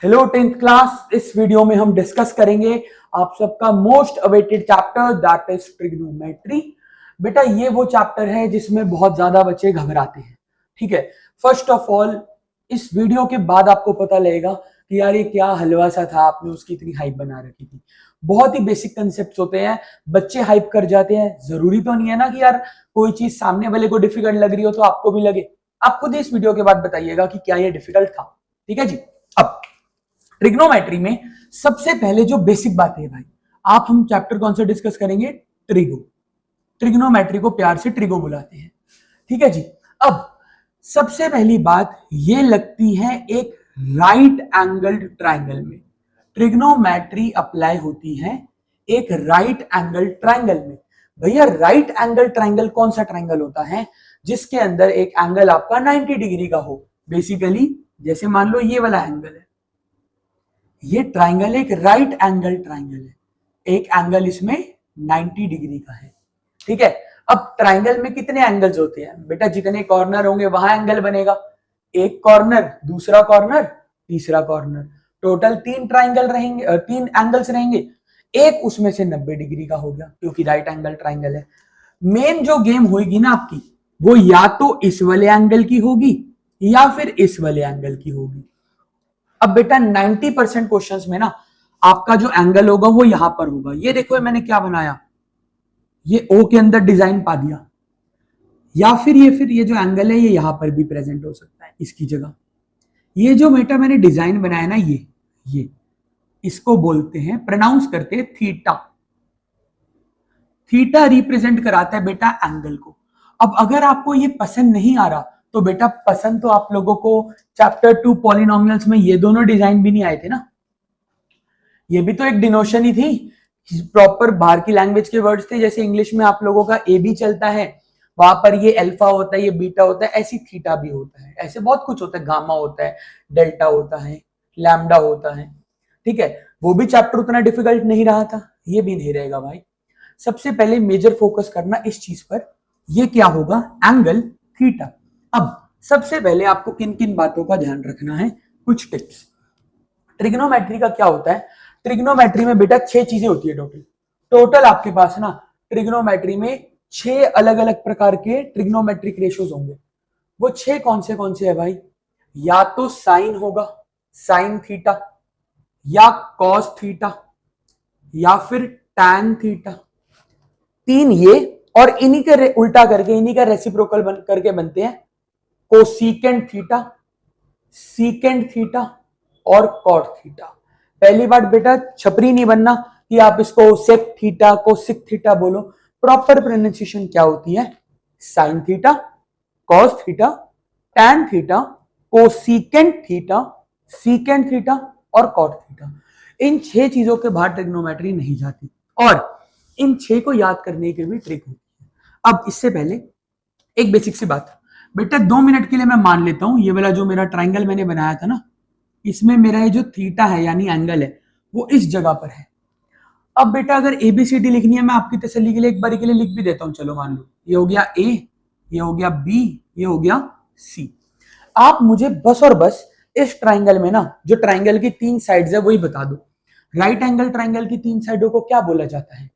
Hello 10th class. इस video में हम डिस्कस करेंगे आप सबका most awaited chapter that is trigonometry. बेटा ये वो चैप्टर है जिसमें बहुत ज्यादा बच्चे घबराते हैं। ठीक है, फर्स्ट ऑफ ऑल इस वीडियो के बाद आपको पता लगेगा कि यार ये क्या हलवा सा था, आपने उसकी इतनी हाइप बना रखी थी। बहुत ही बेसिक कंसेप्ट होते हैं, बच्चे हाइप कर जाते हैं। जरूरी तो नहीं है ना कि यार कोई चीज सामने वाले को डिफिकल्ट लग रही हो तो आपको भी लगे। आप खुद इस वीडियो के बाद बताइएगा कि क्या ये डिफिकल्ट था। ठीक है जी। अब ट्रिग्नोमेट्री में सबसे पहले जो बेसिक बात है भाई, हम चैप्टर कौन सा डिस्कस करेंगे? ट्रिगो। ट्रिग्नोमेट्री को प्यार से ट्रिगो बुलाते हैं। ठीक है जी। अब सबसे पहली बात ये लगती है एक राइट एंगल्ड ट्राइंगल में। ट्रिग्नोमेट्री अप्लाई होती है एक राइट एंगल ट्राइंगल में। भैया राइट एंगल ट्राइंगल कौन सा ट्राइंगल होता है? जिसके अंदर एक एंगल आपका 90 डिग्री का हो। बेसिकली जैसे मान लो ये वाला एंगल है, ये ट्राइंगल एक राइट एंगल ट्राइंगल है, एक एंगल इसमें 90 डिग्री का है। ठीक है। अब ट्राइंगल में कितने एंगल्स होते हैं बेटा? जितने कॉर्नर होंगे वहां एंगल बनेगा। एक कॉर्नर, दूसरा कॉर्नर, तीसरा कॉर्नर, टोटल 3 ट्राइंगल रहेंगे, 3 एंगल्स रहेंगे। एक उसमें से 90 डिग्री का हो गया क्योंकि राइट एंगल ट्राइंगल है। मेन जो गेम होगी ना आपकी, वो या तो इस वाले एंगल की होगी या फिर इस वाले एंगल की होगी। अब बेटा 90% क्वेश्चंस में ना आपका जो एंगल होगा वो यहां पर होगा। ये देखो मैंने क्या बनाया, ये ओ के अंदर डिजाइन पा दिया, या फिर ये जो एंगल है ये यहां पर भी प्रेजेंट हो सकता है इसकी जगह। ये जो बेटा मैंने डिजाइन बनाया ना, ये इसको बोलते हैं, प्रोनाउंस करते हैं थीटा। थीटा रिप्रेजेंट कराता है बेटा एंगल को। अब अगर आपको ये पसंद नहीं आ रहा तो बेटा पसंद तो आप लोगों को चैप्टर 2 पॉलिनोमियल्स में ये दोनों डिजाइन भी नहीं आए थे ना। ये भी तो एक डिनोशन ही थी, प्रॉपर बाहर की लैंग्वेज के वर्ड्स थे। जैसे इंग्लिश में आप लोगों का ए बी चलता है, वहां पर ये अल्फा होता है, ये बीटा होता है, ऐसी थीटा भी होता है, ऐसे बहुत कुछ होता है, गामा होता है, डेल्टा होता है, लैम्डा होता है। ठीक है, वो भी चैप्टर उतना डिफिकल्ट नहीं रहा था, ये भी नहीं रहेगा भाई। सबसे पहले मेजर फोकस करना इस चीज पर, ये क्या होगा? Angle theta. अब सबसे पहले आपको किन किन बातों का ध्यान रखना है, कुछ टिप्स। ट्रिग्नोमेट्री का क्या होता है? ट्रिग्नोमेट्री में बेटा 6 चीजें होती है टोटल आपके पास ना। ट्रिग्नोमेट्री में 6 अलग अलग प्रकार के ट्रिग्नोमेट्रिक रेशियोज होंगे। वो 6 कौन से है भाई? या तो साइन होगा, साइन थीटा, या कॉस थीटा, या फिर टैन थीटा। 3 ये, और इन्हीं के उल्टा करके, इन्हीं का रेसिप्रोकल बन करके बनते हैं कोसीकेंट थीटा, सीकेंट थीटा और कॉट थीटा। पहली बात बेटा छपरी नहीं बनना कि आप इसको सेक थीटा को सिक थीटा बोलो। प्रॉपर प्रोनाउंसिएशन क्या होती है? Sine theta, cos theta, tan theta, cosecant theta, secant theta और कॉट थीटा। इन 6 चीजों के बाहर ट्रिग्नोमेट्री नहीं जाती, और इन 6 को याद करने की भी ट्रिक होती है। अब इससे पहले एक बेसिक सी बात बेटा, 2 मिनट के लिए मैं मान लेता हूं ये वाला जो मेरा ट्राइंगल मैंने बनाया था ना, इसमें मेरा ये जो थीटा है यानी एंगल है वो इस जगह पर है। अब बेटा अगर एबीसीडी लिखनी है, मैं आपकी तसल्ली के लिए एक बारी के लिए लिख भी देता हूं। चलो मान लो ये हो गया ए, ये हो गया बी, ये हो गया सी। आप मुझे बस और बस इस ट्राइंगल में ना जो ट्राइंगल की 3 साइड्स है वही बता दो। राइट एंगल ट्राइंगल की 3 साइडों को क्या बोला जाता है?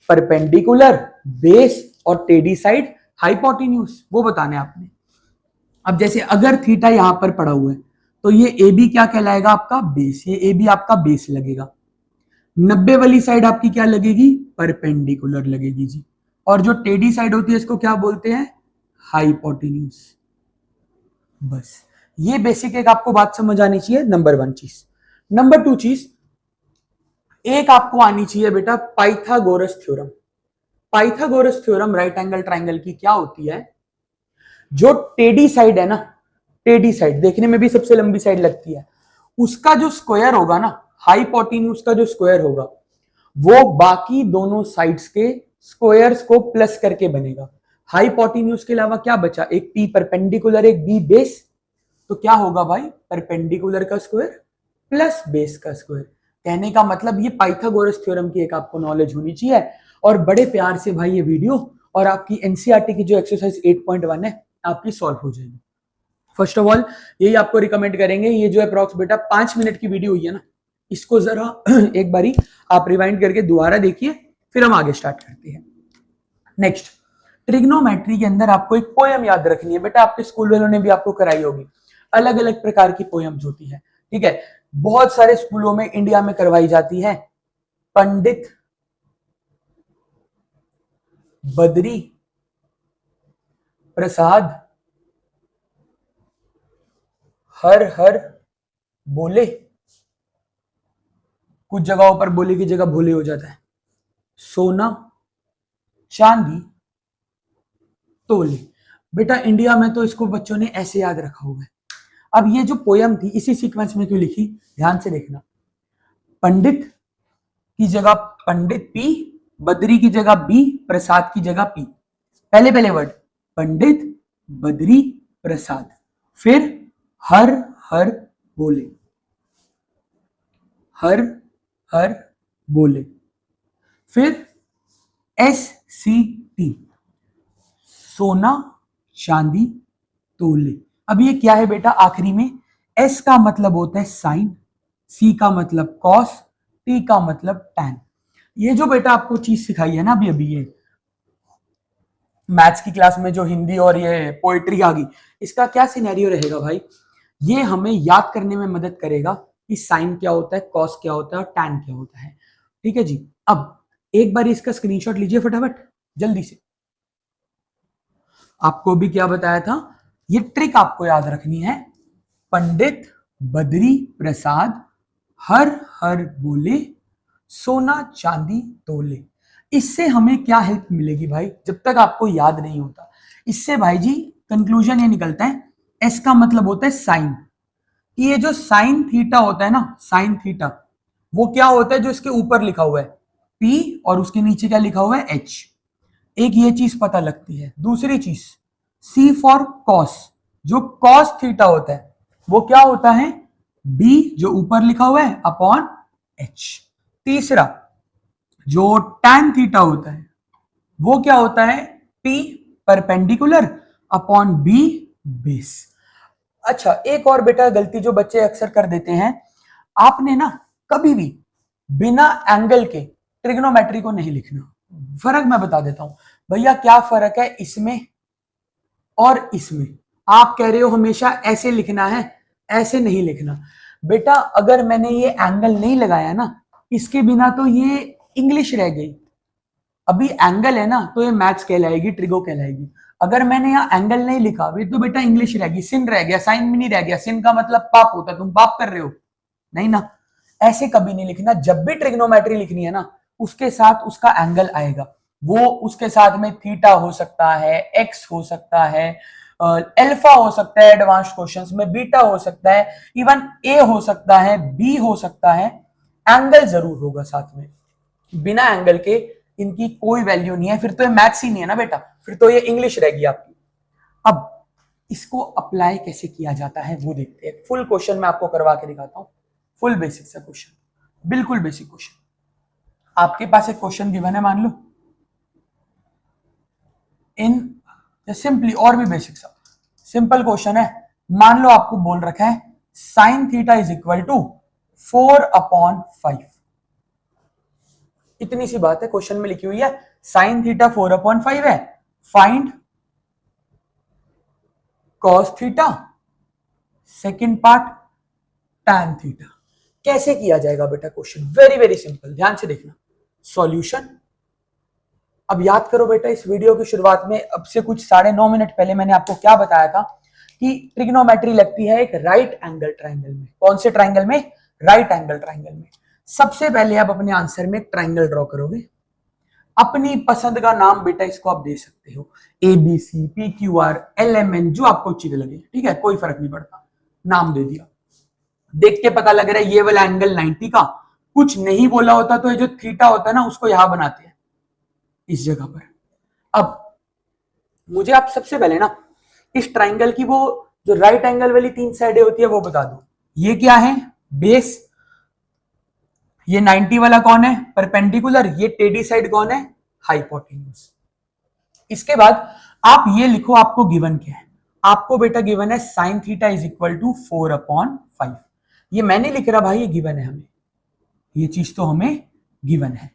परपेंडिकुलर, बेस और टेडी साइड, हाइपोटेन्यूज, वो बताने आपने। अब जैसे अगर थीटा यहां पर पड़ा हुआ है तो ये ए बी क्या कहलाएगा? आपका बेस। ये ए बी आपका बेस लगेगा। 90 वाली साइड आपकी क्या लगेगी? परपेंडिकुलर लगेगी जी। और जो टेढ़ी साइड होती है इसको क्या बोलते हैं? हाइपोटेन्यूज। बस ये बेसिक एक आपको बात समझ आनी चाहिए, नंबर 1 चीज। नंबर 2 चीज एक आपको आनी चाहिए बेटा, Pythagoras theorem. Pythagoras theorem right angle triangle की क्या होती है? जो टेढ़ी साइड है ना, टेढ़ी साइड देखने में भी सबसे लंबी साइड लगती है, उसका जो स्क्वायर होगा ना, हाइपोटेन्यूज का जो स्क्वायर होगा, वो बाकी दोनों साइड्स के स्क्वायर्स को प्लस करके बनेगा। हाइपोटेन्यूज के अलावा क्या बचा? एक पी परपेंडिकुलर, एक बी बेस। तो क्या होगा भाई? परपेंडिकुलर का स्क्वायर प्लस बेस का स्क्वायर। कहने का मतलब ये पाइथागोरस थ्योरम की एक आपको नॉलेज होनी चाहिए। और बड़े प्यार से भाई ये वीडियो और आपकी एनसीईआरटी की जो एक्सरसाइज 8.1 है आपकी सॉल्व हो जाएगी। फर्स्ट ऑफ ऑल यही आपको रिकमेंड करेंगे, ये जो अप्रॉक्स बेटा 5 मिनट की वीडियो हुई है ना, इसको जरा एक बारी आप रिवाइंड करके दोबारा देखिए, फिर हम आगे स्टार्ट करते हैं। नेक्स्ट, ट्रिग्नोमेट्री के अंदर आपको एक पोयम याद रखनी है बेटा, आपके स्कूल वालों ने भी आपको कराई होगी। अलग अलग प्रकार की पोयम्स होती है, ठीक है, बहुत सारे स्कूलों में इंडिया में करवाई जाती है। पंडित बद्री प्रसाद हर हर बोले, कुछ जगहों पर बोले की जगह भोले हो जाता है। सोना चांदी तोले, बेटा इंडिया में तो इसको बच्चों ने ऐसे याद रखा हुआ है। अब ये जो पोयम थी इसी सीक्वेंस में क्यों लिखी, ध्यान से देखना। पंडित की जगह पंडित पी, बद्री की जगह बी, प्रसाद की जगह पी। पहले पहले वर्ड पंडित बद्री प्रसाद, फिर हर हर बोले, हर हर बोले, फिर SCT सोना चांदी तोले। अब ये क्या है बेटा, आखिरी में S का मतलब होता है साइन, C का मतलब कॉस, T का मतलब टैन। ये जो बेटा आपको चीज सिखाई है ना अभी अभी, ये मैथ्स की क्लास में जो हिंदी और ये पोएट्री आ गई, इसका क्या सिनेरियो रहेगा भाई, ये हमें याद करने में मदद करेगा कि साइन क्या होता है, कॉस क्या होता है और टैन क्या होता है। ठीक है जी, अब एक बार इसका स्क्रीनशॉट लीजिए फटाफट जल्दी से। आपको भी क्या बताया था, ये ट्रिक आपको याद रखनी है। पंडित बद्री प्रसाद हर हर बोले, सोना चांदी तोले। इससे हमें क्या हेल्प मिलेगी भाई, जब तक आपको याद नहीं होता। इससे भाई जी कंक्लूजन ये निकलता है, एस का मतलब होता है साइन। ये जो साइन थीटा होता है ना, साइन थीटा वो क्या होता है, जो इसके ऊपर लिखा हुआ है P और उसके नीचे क्या लिखा हुआ है H। एक ये चीज पता लगती है। दूसरी चीज C फॉर कॉस, जो कॉस थीटा होता है वो क्या होता है B जो ऊपर लिखा हुआ है अपॉन H। तीसरा जो टैन थीटा होता है वो क्या होता है P perpendicular upon B base. अच्छा एक और बेटा गलती जो बच्चे अक्सर कर देते हैं, आपने ना कभी भी बिना एंगल के ट्रिग्नोमेट्री को नहीं लिखना। फर्क मैं बता देता हूं भैया, क्या फर्क है इसमें और इसमें। आप कह रहे हो हमेशा ऐसे लिखना है, ऐसे नहीं लिखना बेटा। अगर मैंने ये एंगल नहीं लगाया ना, इसके बिना तो ये इंग्लिश रह गई। अभी एंगल है ना तो ये मैथ्स कहलाएगी, ट्रिगो कहलाएगी। अगर मैंने यहाँ एंगल नहीं लिखा वे तो बेटा इंग्लिश रहेगी, सिन रह गया, साइन भी नहीं रह गया। सिन का मतलब पाप होता है, तुम पाप कर रहे हो नहीं ना। ऐसे कभी नहीं लिखना। जब भी ट्रिग्नोमेट्री लिखनी है ना, उसके साथ उसका एंगल आएगा। वो उसके साथ में थीटा हो सकता है, एक्स हो सकता है, अल्फा हो सकता है, एडवांस क्वेश्चंस में बीटा हो सकता है, इवन ए हो सकता है, बी हो सकता है। एंगल जरूर होगा साथ में, बिना एंगल के इनकी कोई वैल्यू नहीं है। फिर तो ये मैथ्स ही नहीं है ना बेटा, फिर तो ये इंग्लिश रहेगी आपकी। अब इसको अप्लाई कैसे किया जाता है वो देखते हैं। फुल क्वेश्चन मैं आपको करवा के दिखाता हूं, फुल बेसिक सा क्वेश्चन, बिल्कुल बेसिक क्वेश्चन। आपके पास एक क्वेश्चन गिवन है, मान लो इन सिंपली, और भी बेसिक सा सिंपल क्वेश्चन है। मान लो आपको बोल रखा है sine theta is equal to 4/5। इतनी सी बात है, क्वेश्चन में लिखी हुई है साइन थीटा 4/5 है। Find cos theta, second part tan theta. कैसे किया जाएगा बेटा क्वेश्चन, वेरी वेरी सिंपल, ध्यान से देखना। सॉल्यूशन, अब याद करो बेटा, इस वीडियो की शुरुआत में अब से कुछ 9.5 मिनट पहले मैंने आपको क्या बताया था कि ट्रिग्नोमेट्री लगती है एक राइट एंगल ट्राइंगल में। कौन से ट्राइंगल में, राइट एंगल ट्राइंगल में। सबसे पहले आप अपने आंसर में ट्राइंगल ड्रॉ करोगे। अपनी पसंद का नाम बेटा इसको आप दे सकते हो, ABC, PQR, LMN, जो आपको अच्छी लगे, ठीक है, कोई फर्क नहीं पड़ता। नाम दे दिया, देख के पता लग रहा है ये वाला एंगल 90 का। कुछ नहीं बोला होता तो ये जो थीटा होता है ना उसको यहां बनाते हैं इस जगह पर। अब मुझे आप सबसे पहले ना इस ट्राइंगल की वो जो राइट एंगल वाली 3 साइडें होती है वो बता दो। ये क्या है, बेस। ये 90 वाला कौन है, परपेंडिकुलर। ये टेढ़ी साइड कौन है, हाइपोटेन्यूज। इसके बाद आप ये लिखो आपको गिवन क्या है। आपको बेटा गिवन है sine theta is equal to 4/5। ये मैंने लिख रहा भाई, ये गिवन है हमें, ये चीज तो हमें गिवन है।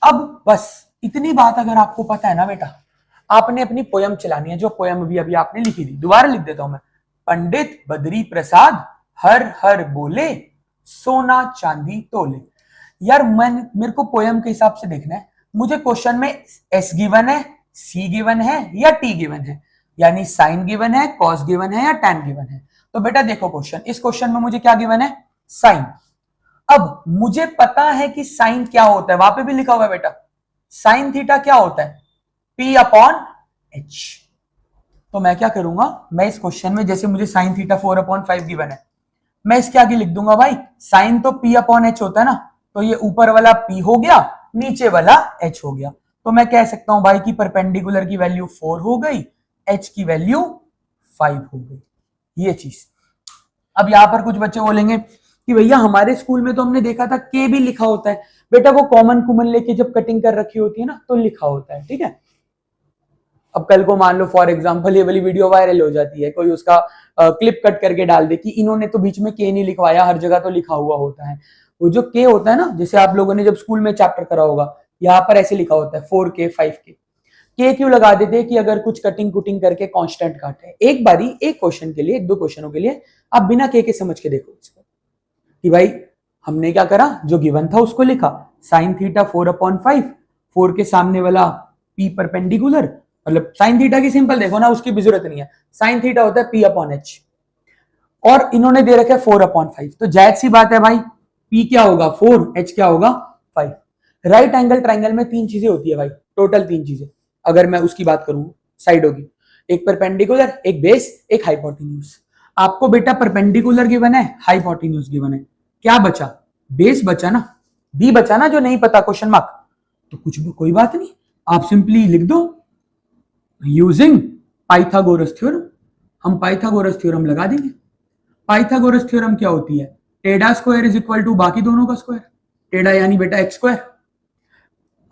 अब बस इतनी बात अगर आपको पता है ना बेटा, आपने अपनी पोयम चलानी है, जो पोयम अभी अभी आपने लिखी थी। दोबारा लिख देता हूं मैं, पंडित बद्री प्रसाद हर हर बोले, सोना चांदी तोले। यार मेरे को पोयम के हिसाब से देखना है, मुझे क्वेश्चन में एस गिवन है, सी गिवन है या टी गिवन है, यानी साइन गिवन है, कॉस गिवन है या टैन गिवन है। तो बेटा देखो क्वेश्चन, इस क्वेश्चन में मुझे क्या गिवन है, साइन। अब मुझे पता है कि साइन क्या होता है, वहां पे भी लिखा हुआ है बेटा, साइन थीटा क्या होता है, P अपॉन एच। तो मैं क्या करूंगा, मैं इस क्वेश्चन में जैसे मुझे साइन थीटा 4/5 गिवन है, मैं इसके आगे लिख दूंगा भाई, साइन तो P अपॉन एच होता है ना, तो ये ऊपर वाला P हो गया, नीचे वाला H हो गया। तो मैं कह सकता हूं भाई कि परपेंडिकुलर की वैल्यू 4 हो गई, H की वैल्यू 5 हो गई, ये चीज। अब यहां पर कुछ बच्चे बोलेंगे कि भैया हमारे स्कूल में तो हमने देखा था के भी लिखा होता है। बेटा वो कॉमन कुमन लेके जब कटिंग कर रखी होती है ना, तो लिखा होता है, ठीक है। अब कल को मान लो फॉर एग्जांपल ये वाली वीडियो वायरल हो जाती है, कोई उसका क्लिप कट करके डाल दे कि इन्होंने तो बीच में के नहीं लिखवाया, हर जगह तो लिखा हुआ होता है। वो जो के होता है ना, जैसे आप लोगों ने जब स्कूल में चैप्टर करा होगा, यहाँ पर ऐसे लिखा होता है 4K 5K। के क्यों लगा देते हैं कि अगर कुछ कटिंग कुटिंग करके कांस्टेंट काटे। एक बारी एक क्वेश्चन के लिए, एक दो क्वेश्चनों के लिए आप बिना के समझ के देखो इसको कि भाई हमने क्या करा, जो गिवन था उसको लिखा, साइन थीटा 4/5, 4 के सामने वाला P परपेंडिकुलर, मतलब साइन थीटा की सिंपल देखो ना, उसकी भी जरूरत नहीं है, साइन थीटा होता है P अपॉन एच, और इन्होंने दे रखा है 4/5। तो जायज सी बात है भाई, P क्या होगा 4, H क्या होगा 5। राइट एंगल ट्राइंगल में तीन चीजें होती है भाई, टोटल तीन चीजें, अगर मैं उसकी बात करूं साइडों की, एक परपेंडिकुलर, एक बेस, एक हाइपोटेन्यूज। आपको बेटा परपेंडिकुलर गिवन है, हाइपोटेन्यूज गिवन है, क्या बचा, बेस बचा ना, बी बचा ना जो नहीं पता क्वेश्चन मार्क। तो कुछ भी कोई बात नहीं, आप सिंपली लिख दो यूजिंग पाइथागोरस थ्योरम, हम पाइथागोरस थ्योरम लगा देंगे। पाइथागोरस थ्योरम क्या होती है, टेढ़ा स्क्वायर इज इक्वल टू बाकी दोनों का स्क्वायर, टेढ़ा यानी बेटा एक्स स्क्वायर,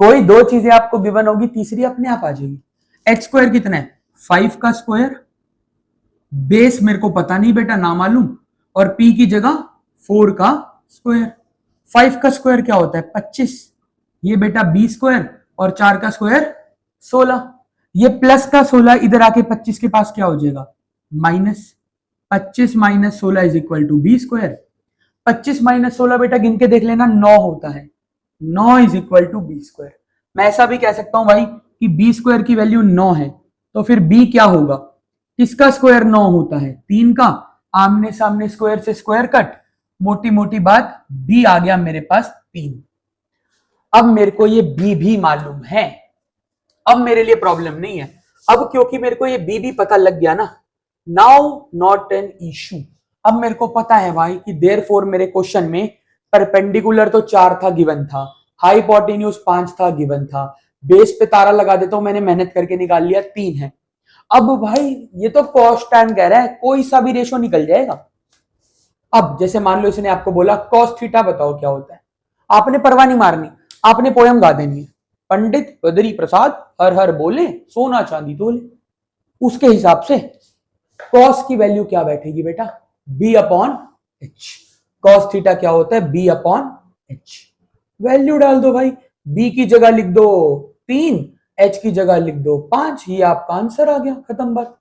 कोई दो चीजें आपको गिवन होगी, तीसरी अपने आप आ जाएगी। एक्स स्क्वायर कितना है 5 का स्क्वायर, बेस मेरे को पता नहीं बेटा ना मालूम, और p की जगह 4 का स्क्वायर। 5 का स्क्वायर क्या होता है 25, ये बेटा b स्क्वायर, और 4 का स्क्वायर 16, ये प्लस का 16 इधर आके 25 के पास क्या हो जाएगा minus, 25 minus 16 is equal to B square. 25 minus 16 बेटा गिन के देख लेना 9 होता है, 9 is equal to B square. मैं ऐसा भी कह सकता हूं भाई कि बी स्क्वायर की वैल्यू 9 है, तो फिर बी क्या होगा, किसका स्क्वायर 9 होता है 3 का, आमने सामने स्क्वायर से स्क्वायर कट, मोटी मोटी बात बी आ गया मेरे पास 3। अब मेरे को ये बी भी मालूम है, अब मेरे लिए प्रॉब्लम नहीं है। अब क्योंकि मेरे को ये बी भी पता लग गया ना, नाउ नॉट एन इशू। अब मेरे को पता है भाई कि देयरफॉर मेरे क्वेश्चन में परपेंडिकुलर तो 4 था गिवन था, हाइपोटेन्यूज 5 था गिवन था, बेस पे तारा लगा देता हूं, मैंने मेहनत करके निकाल लिया 3 है। अब भाई ये तो कॉस टैन कह रहा है, कोई सा भी रेशो निकल जाएगा। अब जैसे मान लो इसने आपको बोला कॉस थीटा बताओ क्या होता है, आपने परवाह नहीं मारनी, आपने पोयम गा देनी है, पंडित बद्री प्रसाद हर हर बोले, सोना चांदी तोले। उसके हिसाब से कॉस की वैल्यू क्या बैठेगी बेटा, B upon H. Cos theta क्या होता है बी अपॉन एच, वैल्यू डाल दो भाई, बी की जगह लिख दो 3, एच की जगह लिख दो 5, ये आपका आंसर आ गया, खत्म बात।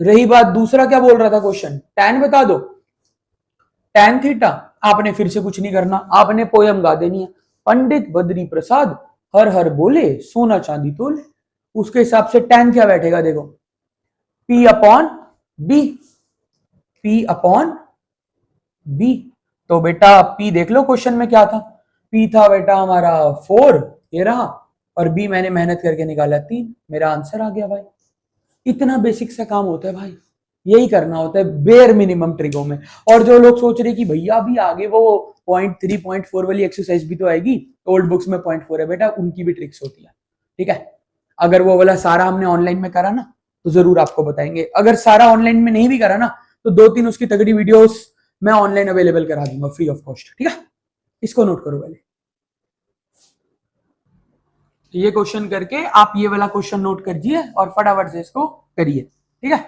रही बात दूसरा क्या बोल रहा था क्वेश्चन, टैन बता दो, टैन थीटा आपने फिर से कुछ नहीं करना, आपने पोयम गा देनी है, पंडित बद्री प्रसाद हर हर बोले, सोना चांदी तोले। उसके हिसाब से टैन क्या बैठेगा देखो, P upon B, P upon B. तो बेटा P देख लो क्वेश्चन में क्या था, P था बेटा हमारा 4, ये रहा, और B मैंने मेहनत करके निकाला 3, मेरा आंसर आ गया भाई। इतना बेसिक सा काम होता है भाई, यही करना होता है बेयर मिनिमम ट्रिगों में। और जो लोग सोच रहे कि भैया अभी आगे वो 0.3 0.4 वाली एक्सरसाइज भी तो आएगी, ओल्ड बुक्स में 0.4 है बेटा, उनकी भी ट्रिक्स होती है, ठीक है। अगर वो वाला सारा हमने ऑनलाइन में करा ना तो जरूर आपको बताएंगे, अगर सारा ऑनलाइन में नहीं भी करा ना तो 2-3 उसकी तगड़ी वीडियोस मैं ऑनलाइन अवेलेबल करा दूंगा फ्री ऑफ कॉस्ट, ठीक है। इसको नोट करो पहले, ये क्वेश्चन करके आप ये वाला क्वेश्चन नोट करिए और फटाफट से इसको करिए, ठीक है।